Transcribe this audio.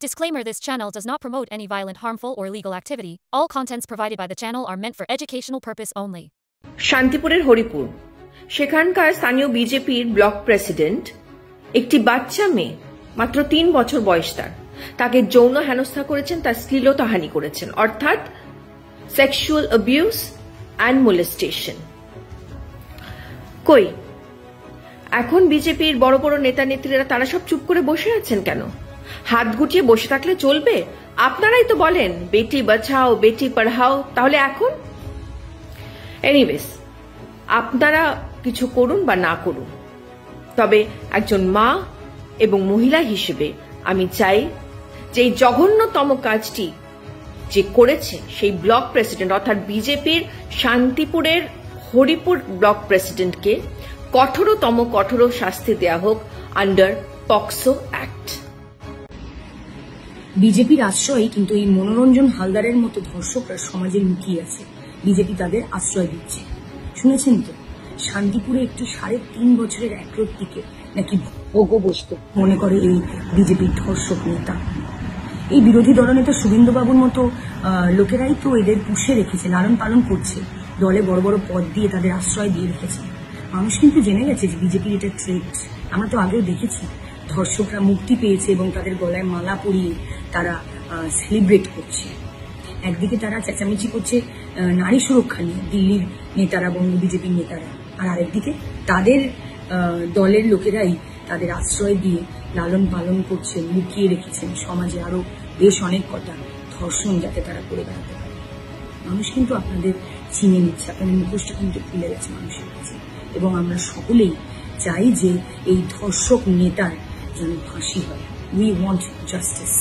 Disclaimer: this channel does not promote any violent, harmful, or illegal activity. All contents provided by the channel are meant for educational purpose only. শান্তিপুরের হরিপুর সেখানকার স্থানীয় বিজেপির block president একটি বাচ্চা মেয়ে মাত্র 3 বছর বয়স তাকে যৌন হেনস্থা করেছেন, তার শ্লীলতাহানি করেছেন, অর্থাৎ সেক্সুয়াল অ্যাবিউজ অ্যান্ড মোলেস্টেশন। কই এখন বিজেপির বড় বড় নেতা নেত্রীরা তারা সব চুপ করে বসে আছেন কেন? হাত গুটিয়ে বসে থাকলে চলবে? আপনারাই তো বলেন বেটি বাঁচাও বেটি পড়াও, তাহলে এখন এনিওয়েজ আপনারা কিছু করুন বা না করুন, তবে একজন মা এবং মহিলা হিসেবে আমি চাই যে এই জঘন্যতম কাজটি যে করেছে সেই ব্লক প্রেসিডেন্ট অর্থাৎ বিজেপির শান্তিপুরের হরিপুর ব্লক প্রেসিডেন্টকে কঠোর শাস্তি দেয়া হোক আন্ডার পক্সো অ্যাক্ট। বিজেপির আশ্রয়ে কিন্তু এই মনোরঞ্জন হালদারের মতো ধর্ষকরা সমাজে লুকিয়ে আছে, বিজেপি তাদের আশ্রয় দিচ্ছে। শুনেছেন তো, শান্তিপুরে একটি 3.5 বছরের একরত্তিকে নাকি ভোগবস্তু মনে করে এই বিজেপির ধর্ষক নেতা। এই বিরোধী দলনেতা শুভেন্দুবাবুর মতো লোকেরাই তো এদের পুষে রেখেছে, লালন পালন করছে, দলে বড় বড় পদ দিয়ে তাদের আশ্রয় দিয়ে রেখেছে। মানুষ কিন্তু জেনে গেছে যে বিজেপির এটা ট্রেড। আমরা তো আগেও দেখেছি ধর্ষকরা মুক্তি পেয়েছে এবং তাদের গলায় মালা পরিয়ে তারা সেলিব্রেট করছে। একদিকে তারা চেঁচামেচি করছে নারী সুরক্ষা নিয়ে, দিল্লির নেতারা, বঙ্গ বিজেপির নেতারা, আর আরেকদিকে তাদের দলের লোকেরাই তাদের আশ্রয় দিয়ে লালন পালন করছেন, লুকিয়ে রেখেছেন সমাজে আরো বেশ অনেক কটা ধর্ষণ যাতে তারা করে বেড়াতে পারে। মানুষ কিন্তু আপনাদের চিনে নিচ্ছে, আপনাদের মুখোশটা কিন্তু খুলে গেছে মানুষের কাছে, এবং আমরা সকলেই চাই যে এই ধর্ষক নেতার যেন ফাঁসি হয়। We want justice.